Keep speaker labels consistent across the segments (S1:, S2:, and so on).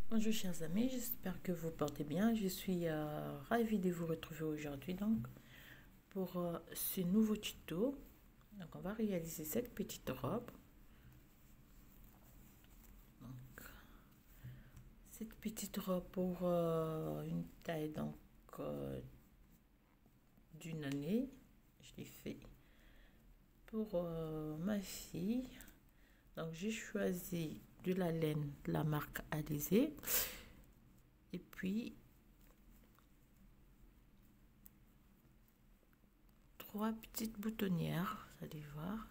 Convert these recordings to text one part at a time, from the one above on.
S1: Bonjour chers amis, j'espère que vous portez bien. Je suis ravie de vous retrouver aujourd'hui pour ce nouveau tuto. Donc on va réaliser cette petite robe. Donc, cette petite robe pour une taille d'une année. Je l'ai fait pour ma fille. Donc j'ai choisi de la laine de la marque Alizé. Et puis 3 petites boutonnières, vous allez voir.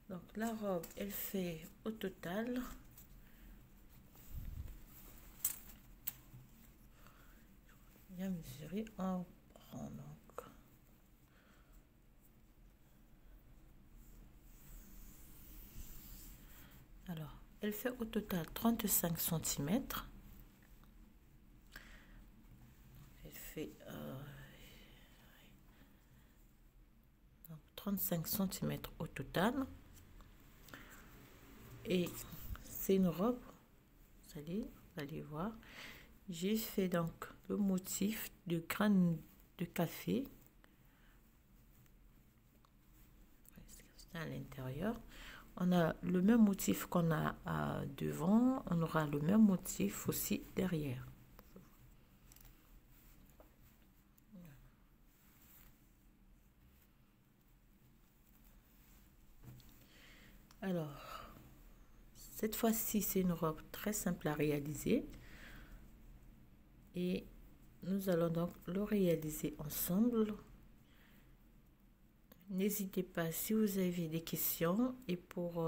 S1: Donc la robe, elle fait au total bien mesuré, on prend donc alors elle fait au total 35 centimètres. Elle fait 35 centimètres au total, et c'est une robe, vous allez voir. J'ai fait donc le motif de graines de café à l'intérieur. On a le même motif qu'on a devant, on aura le même motif aussi derrière. Alors, cette fois-ci, c'est une robe très simple à réaliser. Et nous allons donc le réaliser ensemble. N'hésitez pas si vous avez des questions. Et pour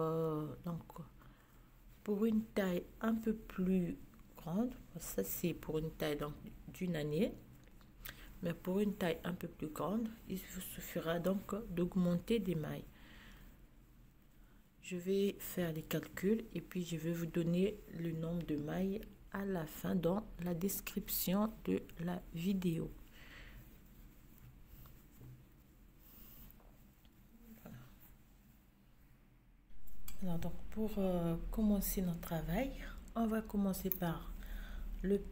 S1: une taille un peu plus grande, ça c'est pour une taille d'une année, mais pour une taille un peu plus grande, il vous suffira donc d'augmenter des mailles. Je vais faire les calculs et puis je vais vous donner le nombre de mailles à la fin dans la description de la vidéo. Alors donc pour commencer notre travail, on va commencer par le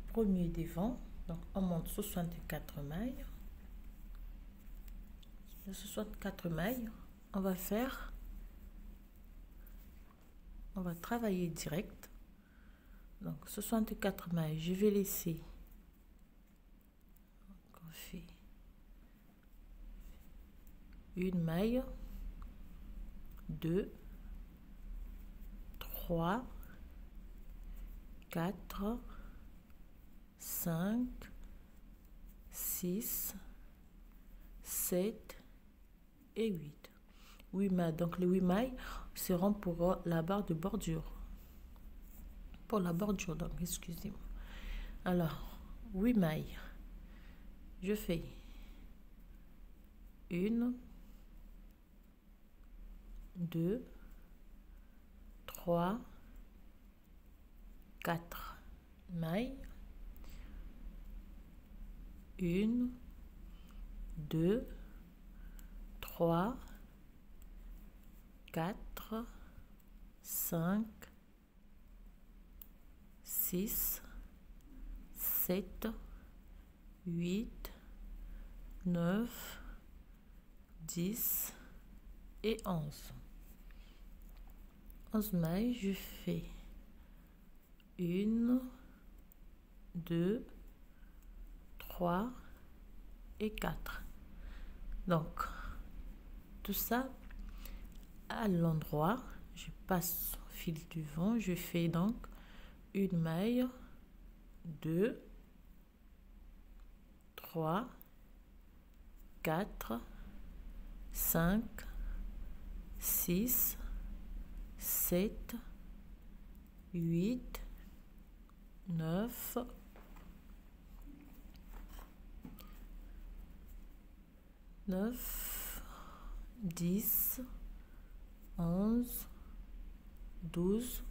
S1: premier devant. Donc on monte 64 mailles. De 64 mailles, on va travailler direct. Donc 64 mailles, je vais laisser. Donc, on fait une maille, 2, 3, 4, 5, 6, 7 et 8. 8 mailles. Donc les 8 mailles seront pour la barre de bordure. Pour la bordure, donc excusez-moi. Alors, 8 mailles. Je fais 1, 2, 3, 4 mailles. 1, 2, 3, 4, 5, 6, 7, 8, 9, 10 et 11. 11 mailles, je fais 1, 2, 3 et 4. Donc, tout ça à l'endroit, je passe au fil du vent, je fais donc une maille, 2, 3, 4, 5, 6, 7, 8, 9, 10, 11, 12,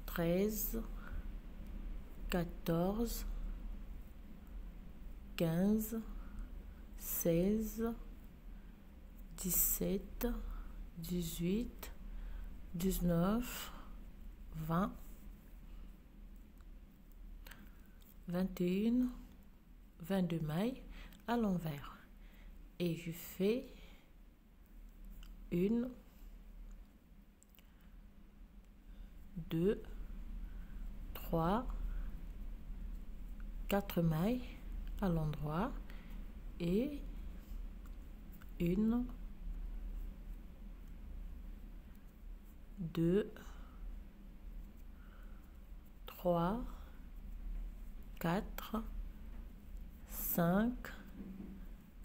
S1: 13, 14, 15, 16, 17, 18, 19, 20, 21, 22 mailles à l'envers. Et je fais une, 2, 3, 4 mailles à l'endroit et une, 2, 3, 4, 5,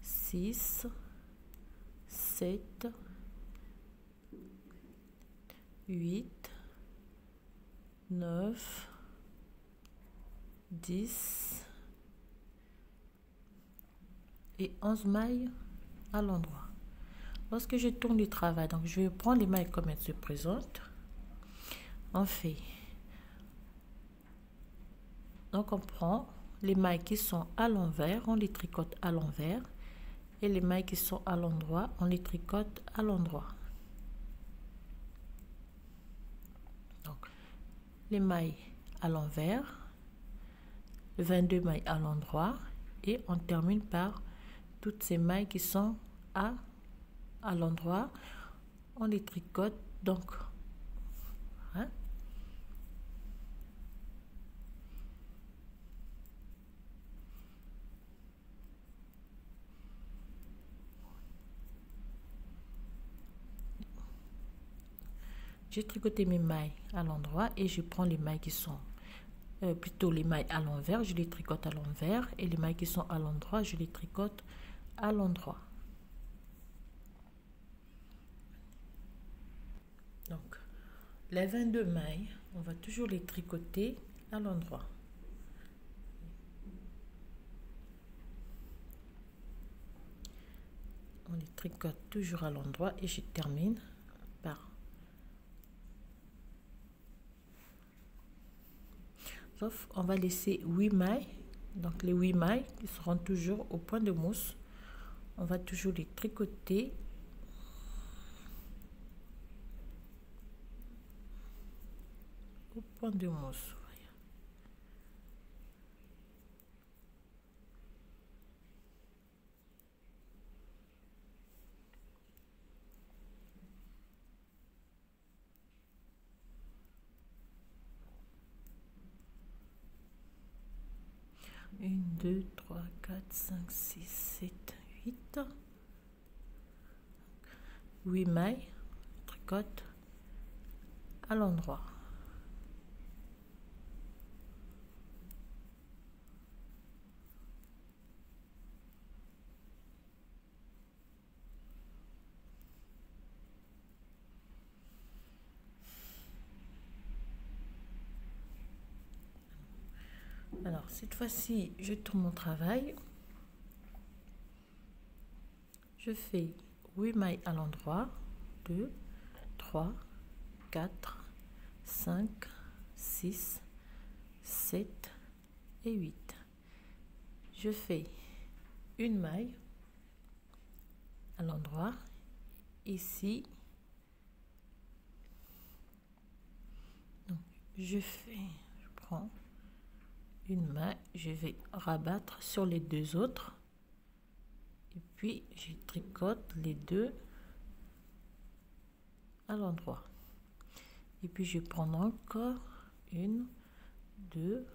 S1: 6, 7, 8, 9, 10 et 11 mailles à l'endroit. Lorsque je tourne du travail, donc je vais prendre les mailles comme elles se présentent. On fait. Donc on prend les mailles qui sont à l'envers, on les tricote à l'envers. Et les mailles qui sont à l'endroit, on les tricote à l'endroit. Donc les mailles à l'envers, 22 mailles à l'endroit et on termine par toutes ces mailles qui sont à l'endroit, on les tricote donc hein? J'ai tricoté mes mailles à l'endroit et je prends les mailles qui sont plutôt les mailles à l'envers, je les tricote à l'envers et les mailles qui sont à l'endroit, je les tricote à l'endroit. Donc, les 22 mailles, on va toujours les tricoter à l'endroit. On les tricote toujours à l'endroit et je termine par. Sauf, on va laisser 8 mailles. Donc, les 8 mailles qui seront toujours au point de mousse. On va toujours les tricoter. Au point de mousse. Une, 2, 3, 4, 5, 6, 7, 8. 8 mailles, tricote à l'endroit. Alors, cette fois-ci, je tourne mon travail. Je fais 8 mailles à l'endroit. 2, 3, 4, 5, 6, 7 et 8. Je fais une maille à l'endroit. Ici. Donc, je prends une main, je vais rabattre sur les deux autres et puis je tricote les deux à l'endroit et puis je prends encore une, 2,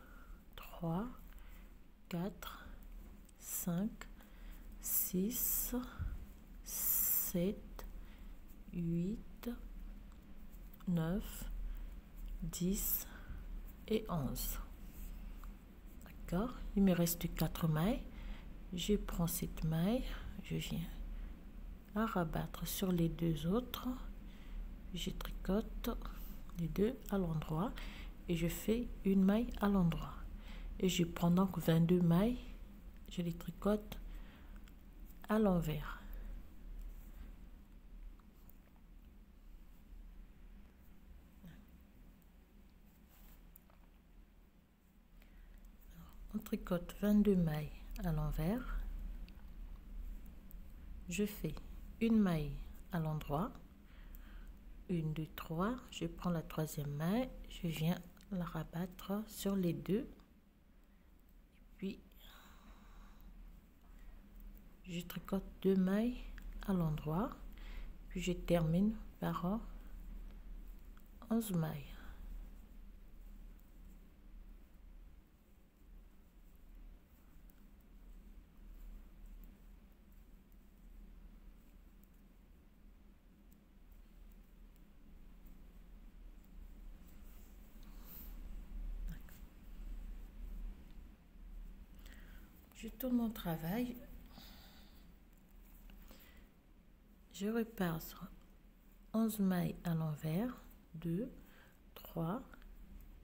S1: 3, 4, 5, 6, 7, 8, 9, 10 et 11. D'accord, il me reste 4 mailles. Je prends cette maille, je viens à rabattre sur les deux autres, je tricote les deux à l'endroit et je fais une maille à l'endroit et je prends donc 22 mailles, je les tricote à l'envers. On tricote 22 mailles à l'envers. Je fais une maille à l'endroit, 1 2 3, je prends la troisième maille, je viens la rabattre sur les deux, et puis je tricote 2 mailles à l'endroit, puis je termine par 11 mailles. Je tourne mon travail, je repars sur 11 mailles à l'envers, 2 3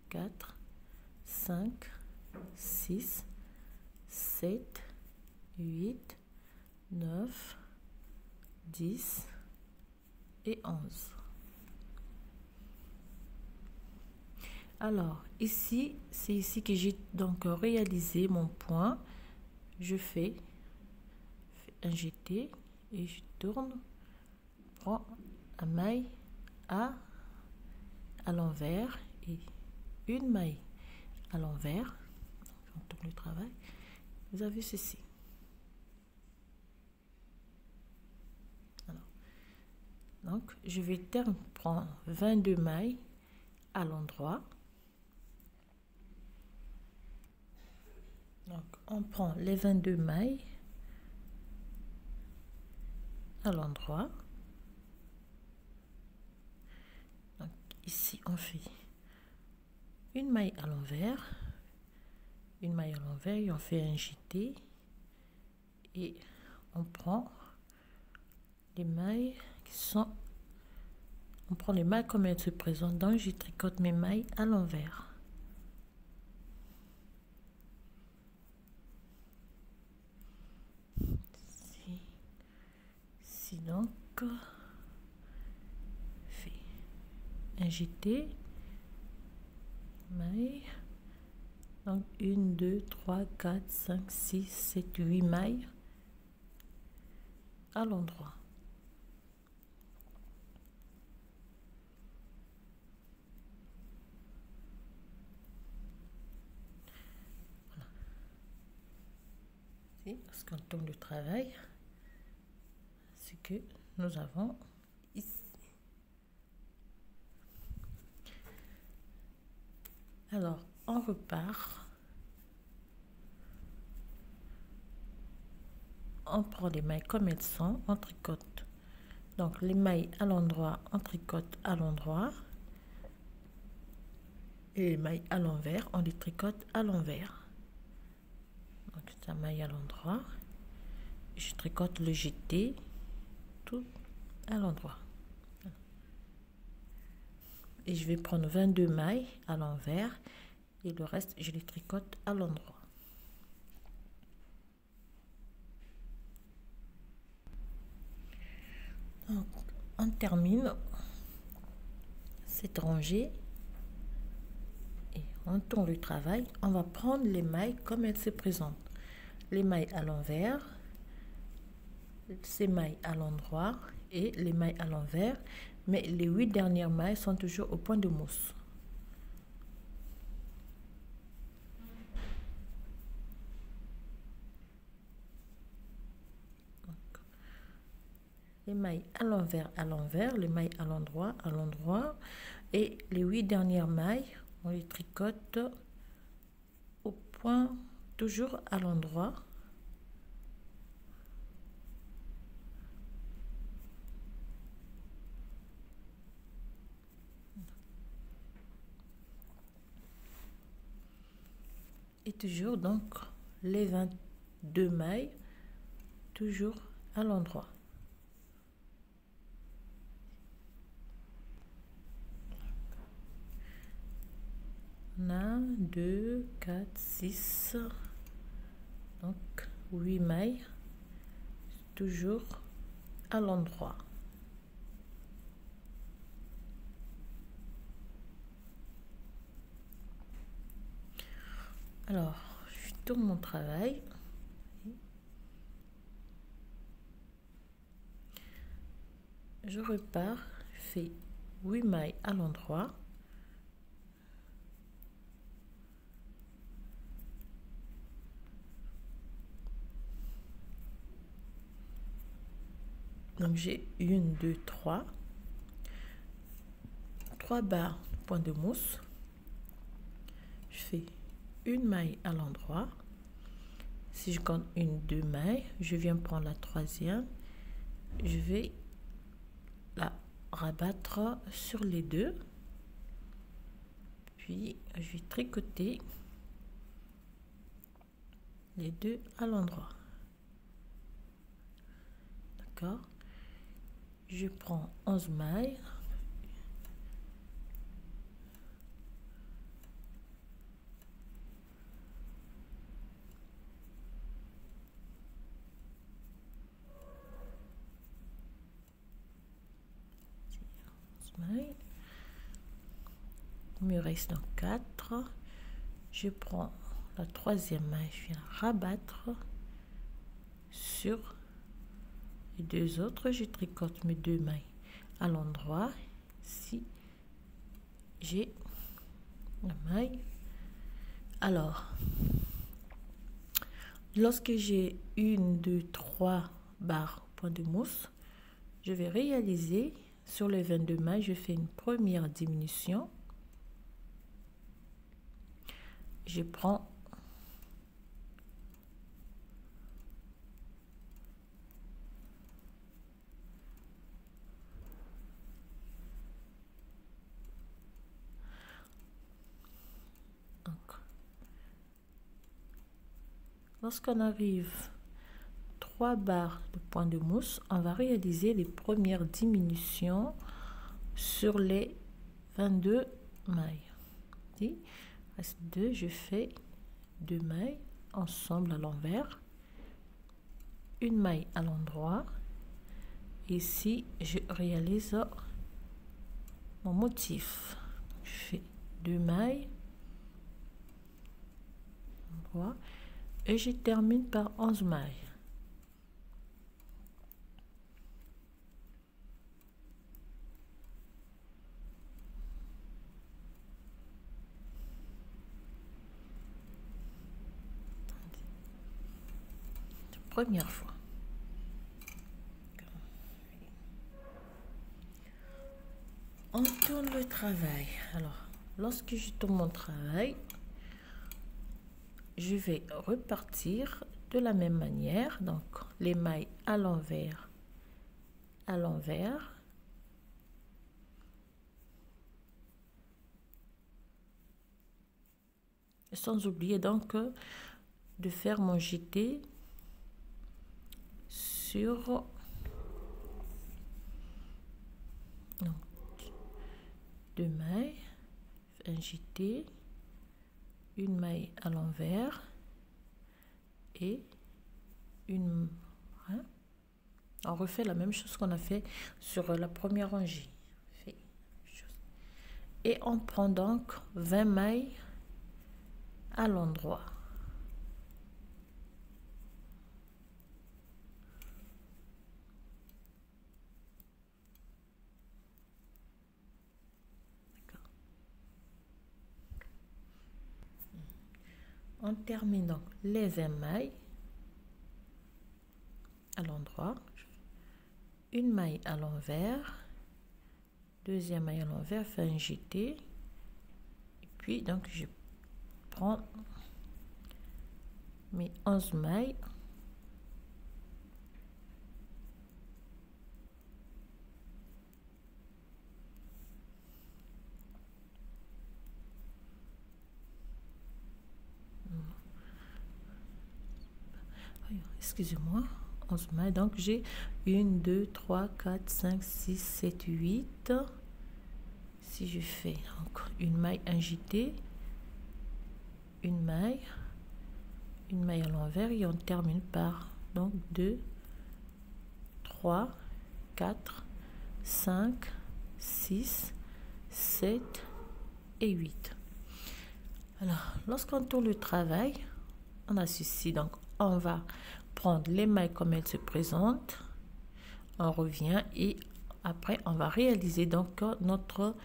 S1: 4 5 6 7 8 9 10 et 11. Alors ici, c'est ici que j'ai donc réalisé mon point. Je fais un jeté et je tourne, prends la maille à l'envers et une maille à l'envers. On tourne le travail. Vous avez ceci. Alors, donc je vais prendre 22 mailles à l'endroit. Donc on prend les 22 mailles à l'endroit. Donc ici on fait une maille à l'envers, une maille à l'envers et on fait un jeté et on prend les mailles qui sont, on prend les mailles comme elles se présentent, donc je tricote mes mailles à l'envers. Donc fait un jeté, maille, donc 1 2 3 4 5 6 7 8 mailles à l'endroit. Voilà. Parce qu'on tourne le travail, ce que nous avons ici. Alors on repart, on prend les mailles comme elles sont, on tricote donc les mailles à l'endroit, on tricote à l'endroit et les mailles à l'envers, on les tricote à l'envers. Donc la maille à l'endroit, je tricote le jeté tout à l'endroit et je vais prendre 22 mailles à l'envers et le reste je les tricote à l'endroit. Donc on termine cette rangée et on tourne le travail. On va prendre les mailles comme elles se présentent, les mailles à l'envers, ces mailles à l'endroit et les mailles à l'envers, mais les 8 dernières mailles sont toujours au point de mousse. Donc, les mailles à l'envers, les mailles à l'endroit et les 8 dernières mailles, on les tricote au point toujours à l'endroit. Et toujours donc les 22 mailles toujours à l'endroit. On a 2 4 6, donc 8 mailles toujours à l'endroit. Alors je tourne mon travail. je repars, je fais 8 mailles à l'endroit. Donc j'ai 1, 2, 3 barres point de mousse. Je fais une maille à l'endroit. Si je compte 1, 2 mailles, je viens prendre la troisième, je vais la rabattre sur les deux, puis je vais tricoter les deux à l'endroit. D'accord, je prends 11 mailles, il me reste donc 4. Je prends la troisième maille, je viens la rabattre sur les deux autres, je tricote mes 2 mailles à l'endroit. Si j'ai la maille, alors lorsque j'ai 1, 2, 3 barres point de mousse, je vais réaliser sur les 22 mailles, je fais une première diminution, je prends lorsqu'on arrive 3 barres de point de mousse, on va réaliser les premières diminutions sur les 22 mailles. Il reste 2, je fais 2 mailles ensemble à l'envers, une maille à l'endroit. Ici, je réalise mon motif. Je fais 2 mailles et je termine par 11 mailles. Première fois. On tourne le travail. Alors, lorsque je tourne mon travail, je vais repartir de la même manière. Donc, les mailles à l'envers, sans oublier donc de faire mon jeté sur donc, 2 mailles, un jeté, une maille à l'envers et une on refait la même chose qu'on a fait sur la première rangée, et on prend donc 20 mailles à l'endroit. On termine donc les 20 mailles à l'endroit, une maille à l'envers, deuxième maille à l'envers, fait un jeté, et puis donc je prends mes 11 mailles excusez-moi, 11 mailles, donc j'ai 1, 2, 3, 4, 5, 6, 7, 8. Si je fais encore une maille, un jeté, une maille à l'envers, et on termine par donc 2, 3, 4, 5, 6, 7 et 8. Alors, lorsqu'on tourne le travail, on a ceci, donc on va prendre les mailles comme elles se présentent, on revient et après on va réaliser donc notre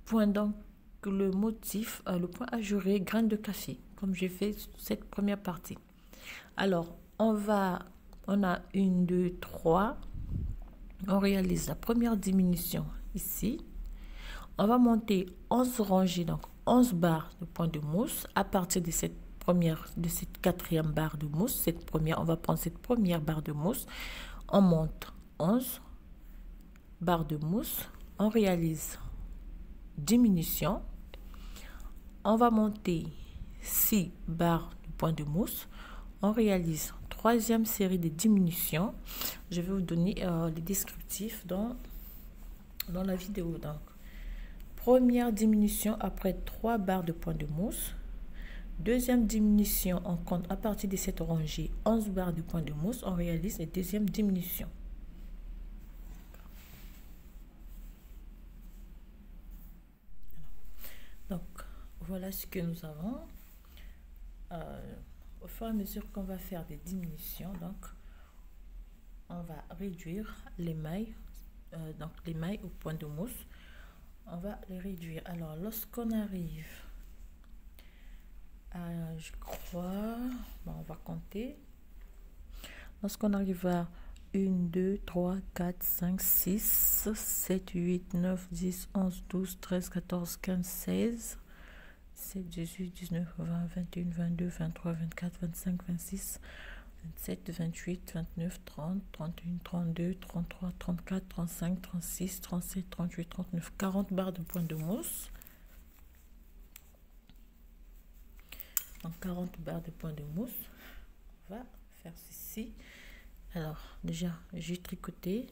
S1: point, donc le motif, le point ajouré graines de café, comme j'ai fait cette première partie. Alors on a une, deux, trois. On réalise la première diminution ici. On va monter 11 rangées, donc 11 barres de point de mousse à partir de cette quatrième barre de mousse. On va prendre cette première barre de mousse. On monte 11 barres de mousse. On réalise diminution. On va monter 6 barres de point de mousse. On réalise troisième série de diminutions. Je vais vous donner les descriptifs dans la vidéo. Donc, première diminution après 3 barres de point de mousse. Deuxième diminution, on compte à partir de cette rangée 11 barres de point de mousse. On réalise la deuxième diminution. Donc, voilà ce que nous avons. Au fur et à mesure qu'on va faire des diminutions, donc on va réduire les mailles, donc les mailles au point de mousse, on va les réduire. Alors lorsqu'on arrive à, je crois, bon, on va compter, lorsqu'on arrive à 1, 2, 3, 4, 5, 6, 7, 8, 9, 10, 11, 12, 13, 14, 15, 16, 17, 18, 19, 20, 21, 22, 23, 24, 25, 26, 27, 28, 29, 30, 31, 32, 33, 34, 35, 36, 37, 38, 39, 40 barres de point de mousse. Donc 40 barres de point de mousse. On va faire ceci. Alors déjà, j'ai tricoté.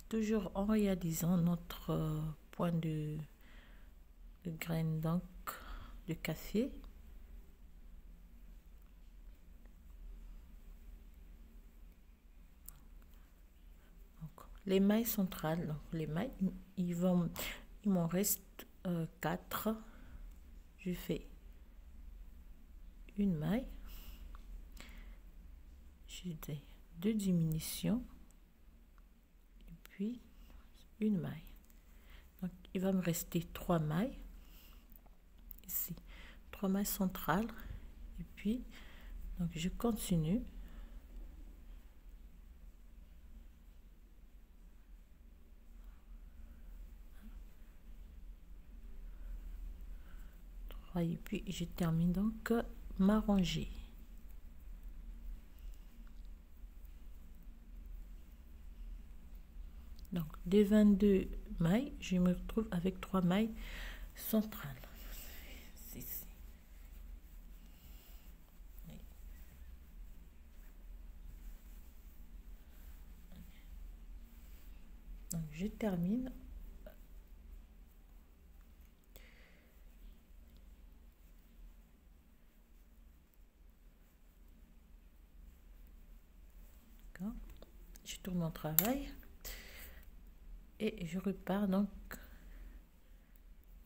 S1: Toujours en réalisant notre point de graines donc de café. Donc, les mailles centrales, donc les mailles, il m'en reste 4. Je fais une maille, j'ai 2 diminutions et puis une maille. Donc il va me rester 3 mailles ici, 3 mailles centrales, et puis donc je continue et puis je termine donc ma rangée. Donc des 22 mailles, je me retrouve avec 3 mailles centrales. Ici. Donc je termine. Je tourne mon travail et je repars. Donc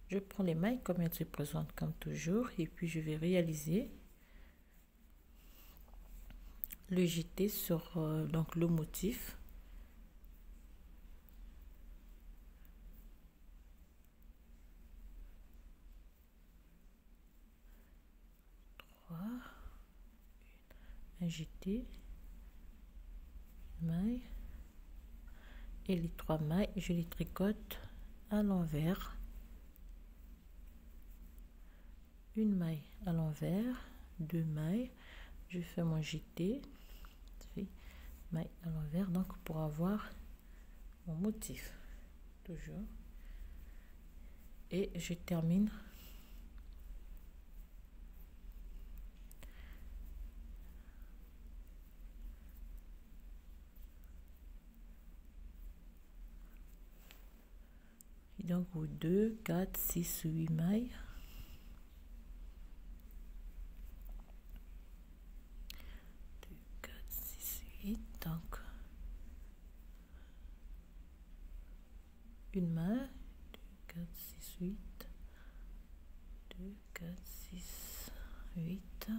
S1: je prends les mailles comme elles se présentent comme toujours et puis je vais réaliser le jeté sur donc le motif. Un jeté, maille, et les 3 mailles je les tricote à l'envers, une maille à l'envers, 2 mailles, je fais mon jeté, maille à l'envers, donc pour avoir mon motif toujours, et je termine donc 2, 4, 6, 8 mailles. Donc une main, 2, 4, 6, 8, 2, 4, 6, 8,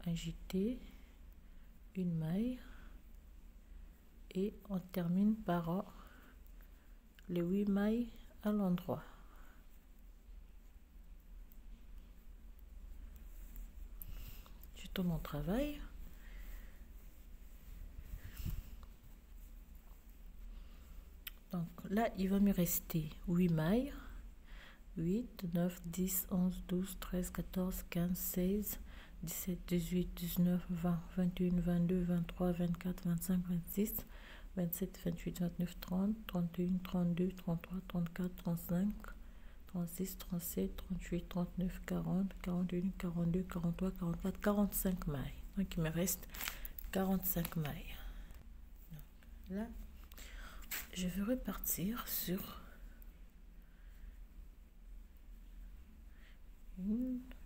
S1: agiter une maille et on termine par les 8 mailles à l'endroit. Je tourne mon travail. Donc là, il va me rester 8 mailles. 8, 9, 10, 11, 12, 13, 14, 15, 16, 17, 18, 19, 20, 21, 22, 23, 24, 25, 26, 27, 28, 29, 30, 31, 32, 33, 34, 35, 36, 37, 38, 39, 40, 41, 42, 43, 44, 45 mailles. Donc il me reste 45 mailles. Donc, là, je vais repartir sur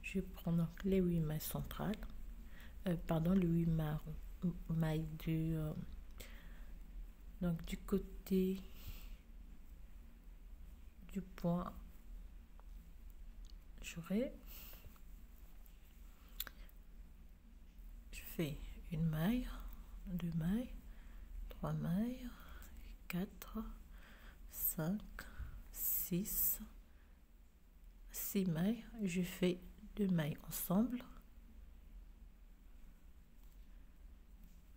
S1: je prends donc les 8 mailles centrales, pardon, les 8 mailles donc du côté du point. Je fais une maille, 2 mailles, 3 mailles, 4, 5, 6 mailles. Je fais 2 mailles ensemble.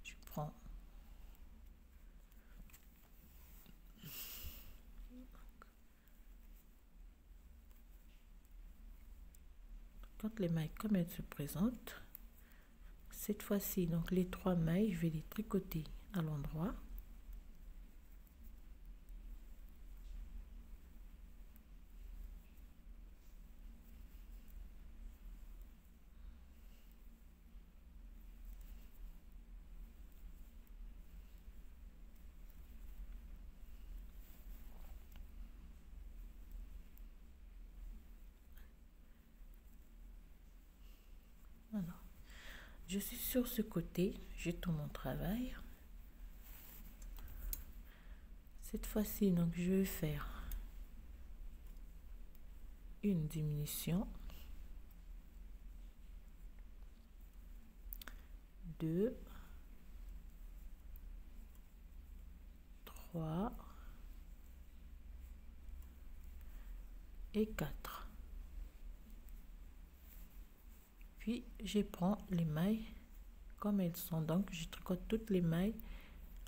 S1: Je prends quand les mailles comme elles se présentent, cette fois-ci donc les 3 mailles, je vais les tricoter à l'endroit. Alors, je suis sur ce côté, je tourne mon travail. Cette fois-ci, donc je vais faire une diminution, 2, 3 et 4. Puis je prends les mailles comme elles sont, donc je tricote toutes les mailles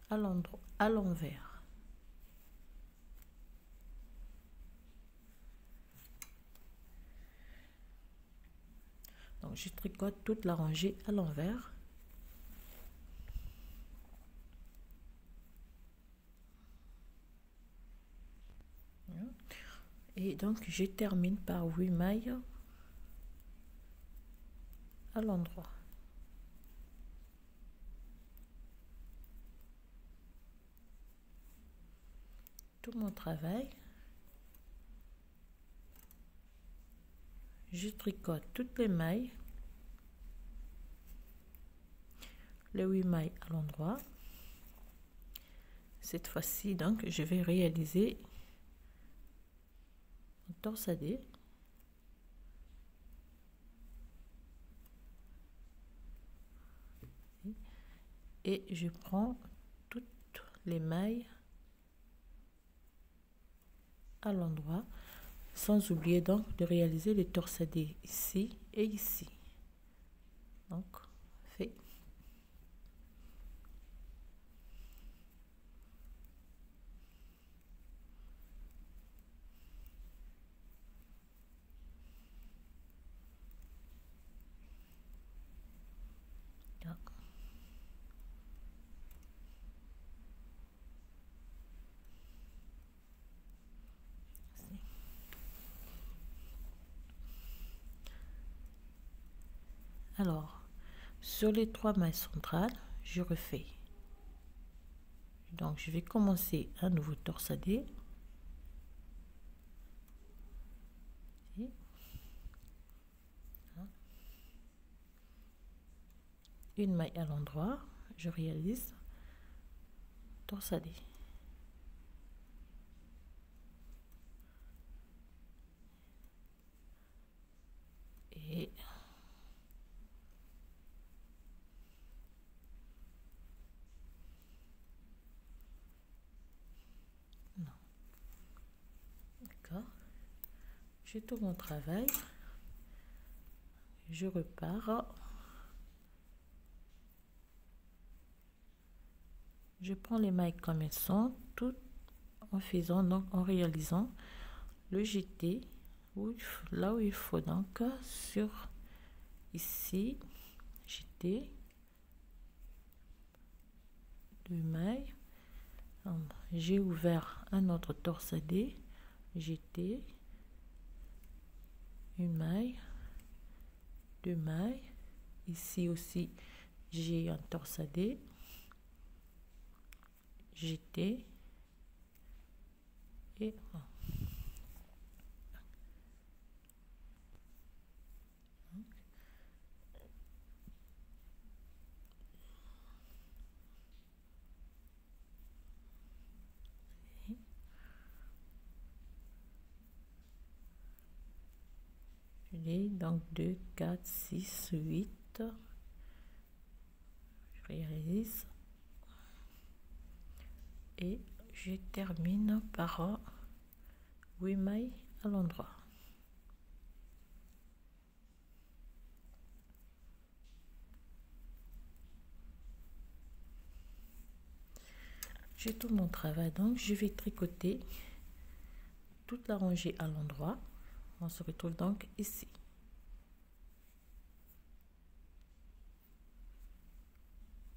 S1: à l'endroit, à l'envers. Donc je tricote toute la rangée à l'envers. Et donc je termine par 8 mailles à l'endroit. Tout mon travail, je tricote toutes les mailles, les 8 mailles à l'endroit. Cette fois-ci, donc, je vais réaliser un torsadé. Et je prends toutes les mailles à l'endroit, sans oublier donc de réaliser les torsadés ici et ici. Donc, fait. Alors, sur les 3 mailles centrales, je refais. Donc, je vais commencer un nouveau torsadé. Une maille à l'endroit, je réalise torsadé. Et J'ai tout mon travail. Je repars. Je prends les mailles comme elles sont, tout en faisant, donc en réalisant le jeté là où il faut, donc sur ici, jeter 2 mailles. J'ai ouvert un autre torsadé, jeter 1 maille, 2 mailles. Ici aussi j'ai un torsadé, jeter et donc 2, 4, 6, 8. Je réalise et je termine par 8 mailles à l'endroit. J'ai tout mon travail, donc je vais tricoter toute la rangée à l'endroit. On se retrouve donc ici.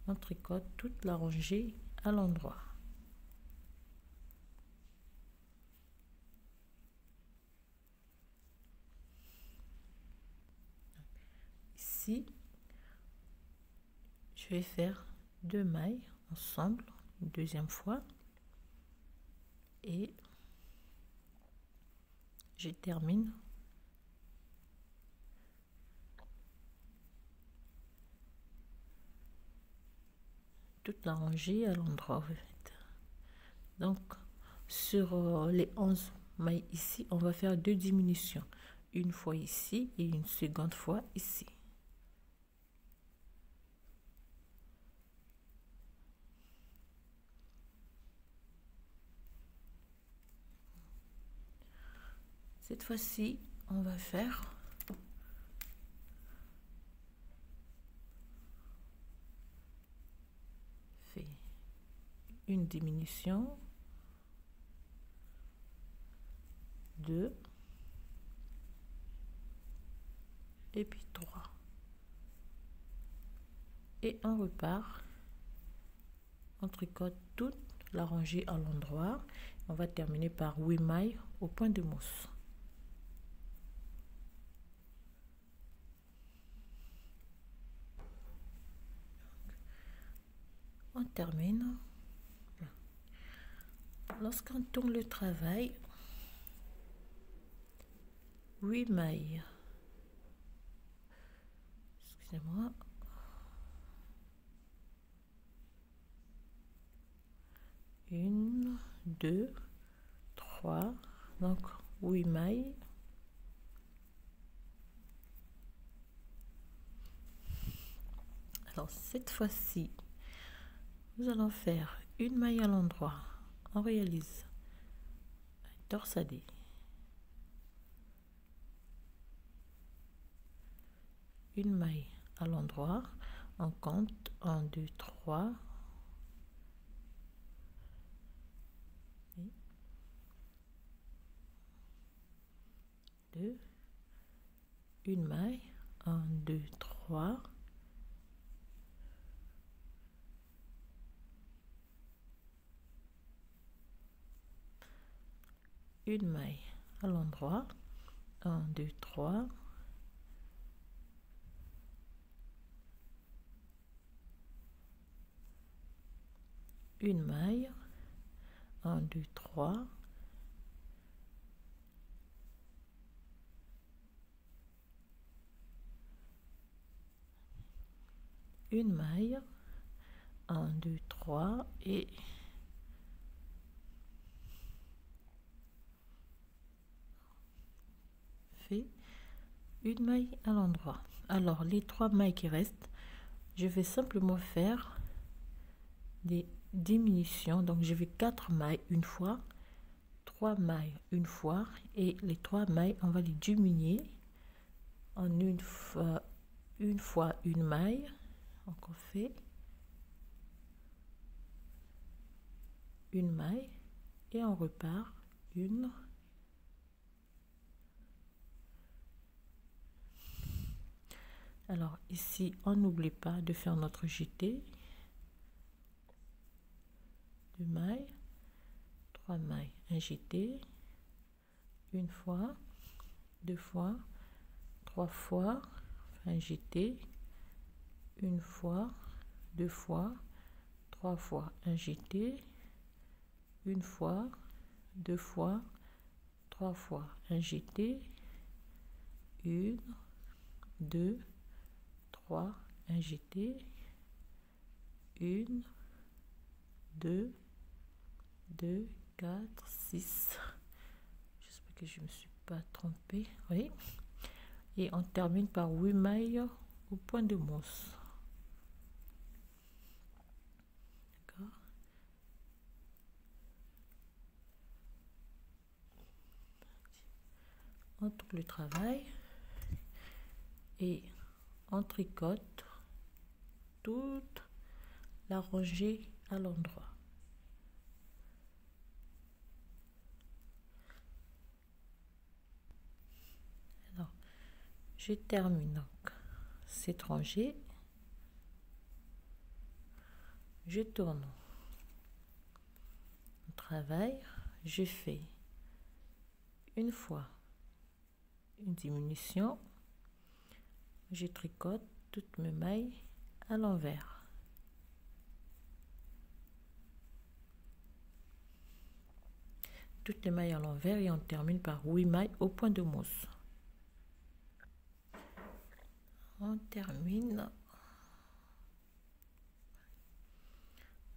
S1: On tricote toute la rangée à l'endroit. Ici, je vais faire 2 mailles ensemble une deuxième fois et je termine toute la rangée à l'endroit. Donc sur les 11 mailles ici, on va faire 2 diminutions, une fois ici et une seconde fois ici. Cette fois-ci, on va faire une diminution, 2 et puis 3 et on repart. On tricote toute la rangée à l'endroit. On va terminer par 8 mailles au point de mousse. On termine. Lorsqu'on tourne le travail, 8 mailles. Excusez-moi. Une, 2, 3, donc 8 mailles. Alors cette fois-ci, nous allons faire une maille à l'endroit. On réalise un torsadé, une maille à l'endroit, on compte 1, 2, 3, 2, une maille, 1, 2, 3, une maille à l'endroit, 1, 2, 3, une maille, 1, 2, 3, une maille, 1, 2, 3 et fait une maille à l'endroit. Alors les 3 mailles qui restent, je vais simplement faire des diminutions. Donc je vais 4 mailles une fois, 3 mailles une fois, et les 3 mailles on va les diminuer en une fois une maille. Donc on fait une maille et on repart une. Alors ici on n'oublie pas de faire notre jeté de mailles, 3 mailles, un jeté, une fois, deux fois, trois fois, un jeté, une fois, deux fois, trois fois, un jeté, une fois, deux fois, trois fois, un jeté, une, deux, trois, un jeté, une, deux, 4, 6. J'espère que je ne me suis pas trompée. Oui. Et on termine par 8 mailles au point de mousse. D'accord. On tourne le travail et on tricote toute la rangée à l'endroit. Alors, je termine donc cette rangée. Je tourne le travail. Je fais une fois une diminution. Je tricote toutes mes mailles à l'envers. Toutes les mailles à l'envers et on termine par 8 mailles au point de mousse. On termine.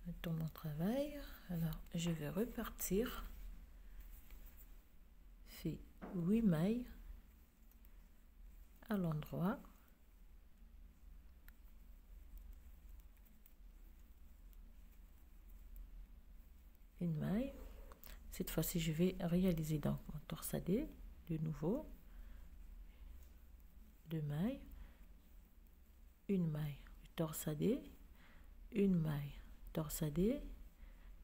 S1: On tourne mon travail. Alors je vais repartir. Fait 8 mailles à l'endroit. Une maille. Cette fois-ci, je vais réaliser donc mon torsadé de nouveau. 2 mailles, une maille torsadée, une maille torsadée,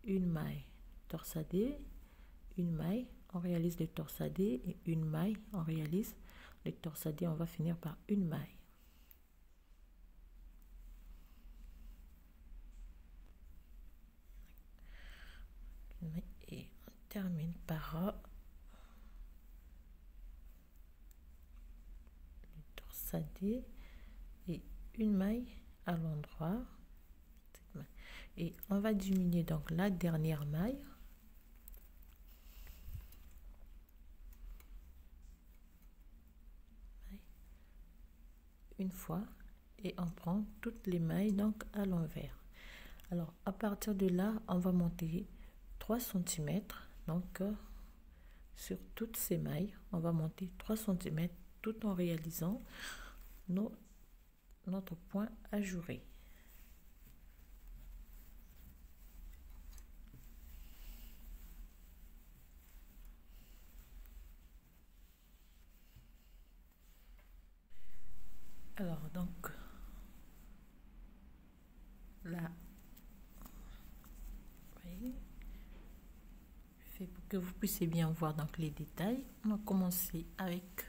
S1: une maille torsadée, une maille, on réalise le torsadé et une maille, on réalise le torsadé. On va finir par une maille. Et on termine par le torsadé et une maille à l'endroit. Et on va diminuer donc la dernière maille. Une fois et on prend toutes les mailles donc à l'envers. Alors à partir de là, on va monter 3 cm. Donc sur toutes ces mailles, on va monter 3 cm tout en réalisant notre point ajouré. Alors donc là, voyez, je fais pour que vous puissiez bien voir donc les détails. On va commencer avec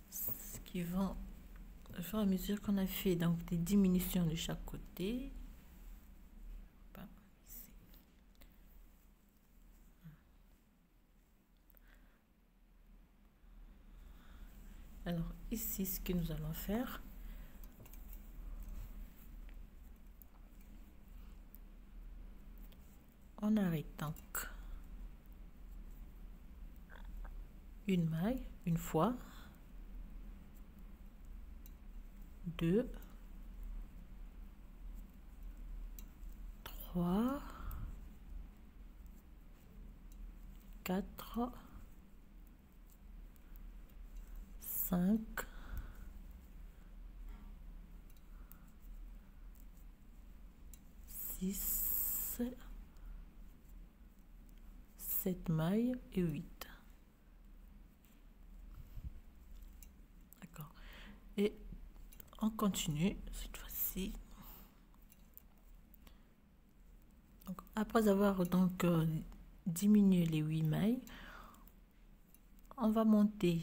S1: ce qui va au fur et à mesure qu'on a fait donc des diminutions de chaque côté. Alors ici, ce que nous allons faire, on arrête donc une maille une fois, 2, 3, 4, 5, 6, 7 mailles et 8. D'accord. Et on continue cette fois-ci. Après avoir donc diminué les 8 mailles, on va monter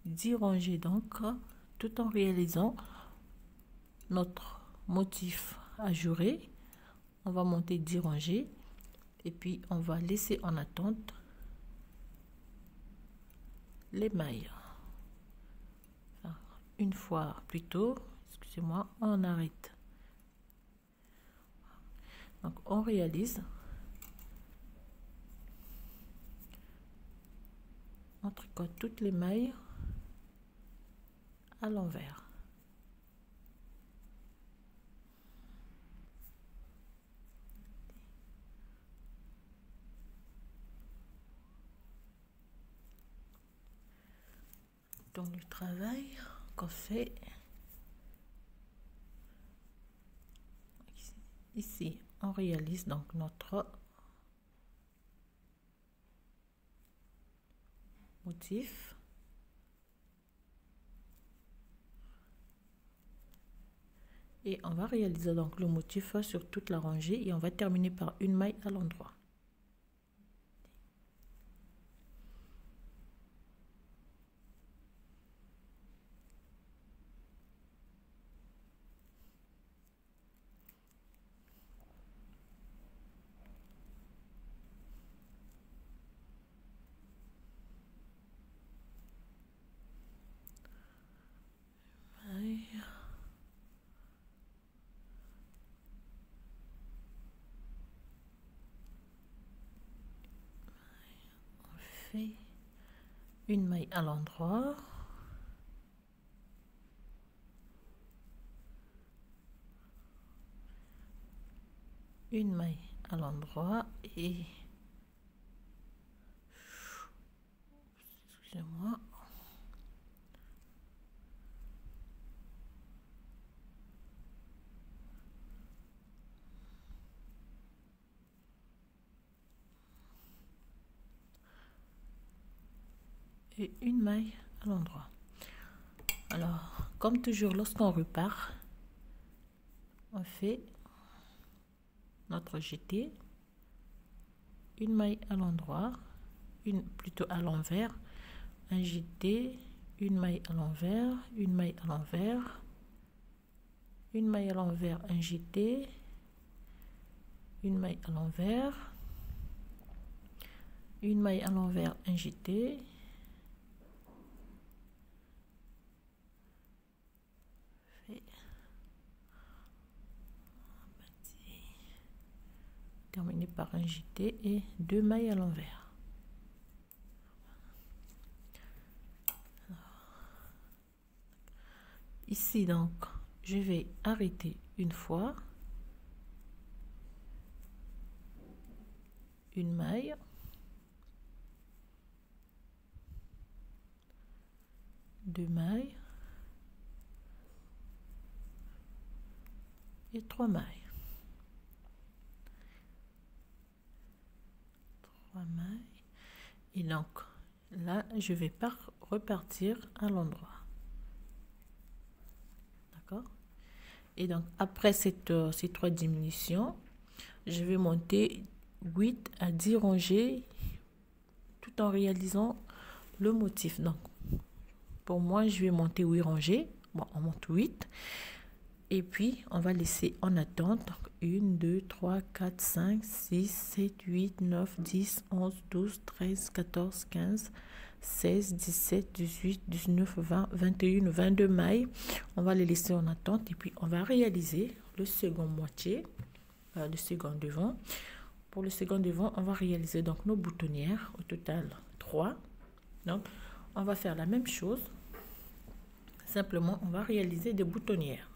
S1: 10 rangées donc, tout en réalisant notre motif ajouré. On va monter 10 rangées et puis on va laisser en attente les mailles. Enfin, une fois plus tôt, excusez-moi, on arrête. Donc on réalise, on tricote toutes les mailles à l'envers. Donc le travail qu'on fait ici, on réalise donc notre motif. Et on va réaliser donc le motif sur toute la rangée et on va terminer par une maille à l'endroit. Une maille à l'endroit, une maille à l'endroit et excusez-moi, et une maille à l'endroit. Alors comme toujours lorsqu'on repart, on fait notre jeté, une maille à l'endroit, une plutôt à l'envers, un jeté, une maille à l'envers, une maille à l'envers, une maille à l'envers, un jeté, une maille à l'envers, une maille à l'envers, un jeté, terminé par un jeté et deux mailles à l'envers. Ici donc je vais arrêter une fois, une maille, deux mailles et trois mailles. Trois mailles et donc là je vais repartir à l'endroit. D'accord? Et donc après ces trois diminutions, je vais monter 8 à 10 rangées tout en réalisant le motif. Donc pour moi je vais monter 8 rangées. Bon, on monte 8 et puis on va laisser en attente. Donc 1 2 3 4 5 6 7 8 9 10 11 12 13 14 15 16 17 18 19 20 21 22 mailles. On va les laisser en attente et puis on va réaliser le second moitié, le second devant. Pour le second devant, on va réaliser donc nos boutonnières, au total 3. Donc on va faire la même chose, simplement on va réaliser des boutonnières.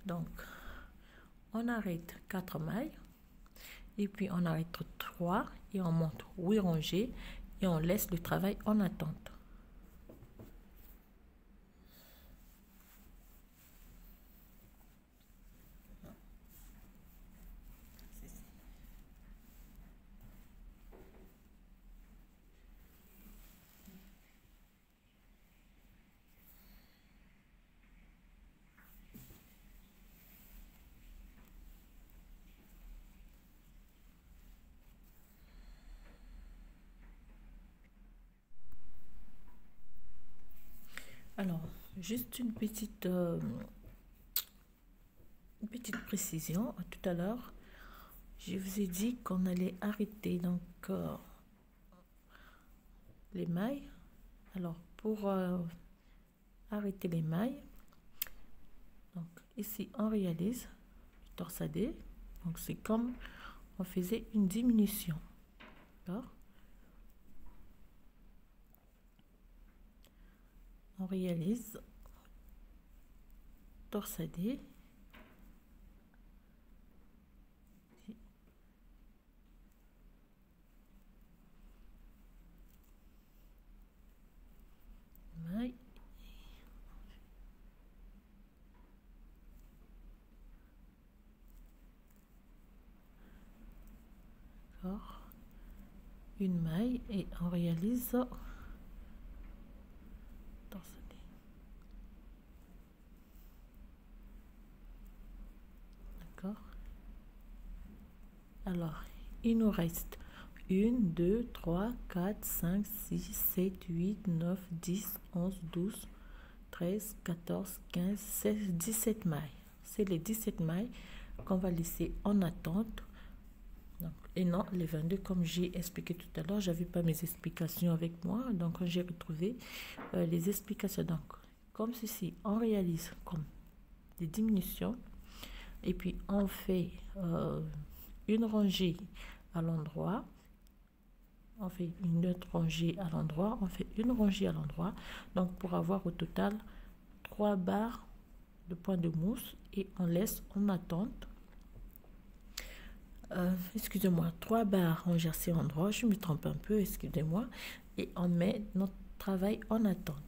S1: Donc on arrête 4 mailles et puis on arrête 3 et on monte 8 rangées et on laisse le travail en attente. Juste une petite précision. Tout à l'heure, je vous ai dit qu'on allait arrêter donc les mailles. Alors, pour arrêter les mailles, donc ici, on réalise le torsadé. Donc, c'est comme on faisait une diminution. D'accord? On réalise torsadé. Maille. D'accord. Une maille et on réalise torsadé. D'accord. Alors, il nous reste 1, 2, 3, 4, 5, 6, 7, 8, 9, 10, 11, 12, 13, 14, 15, 16, 17 mailles. C'est les 17 mailles qu'on va laisser en attente. Donc, et non, les 22, comme j'ai expliqué tout à l'heure, j'avais pas mes explications avec moi. Donc, j'ai retrouvé les explications. Donc, comme ceci, on réalise comme des diminutions. Et puis, on fait une rangée à l'endroit. On fait une autre rangée à l'endroit. On fait une rangée à l'endroit. Donc, pour avoir au total 3 barres de point de mousse. Et on laisse en attente. Excusez-moi, 3 barres en jersey endroit, je me trompe un peu, excusez-moi, et on met notre travail en attente.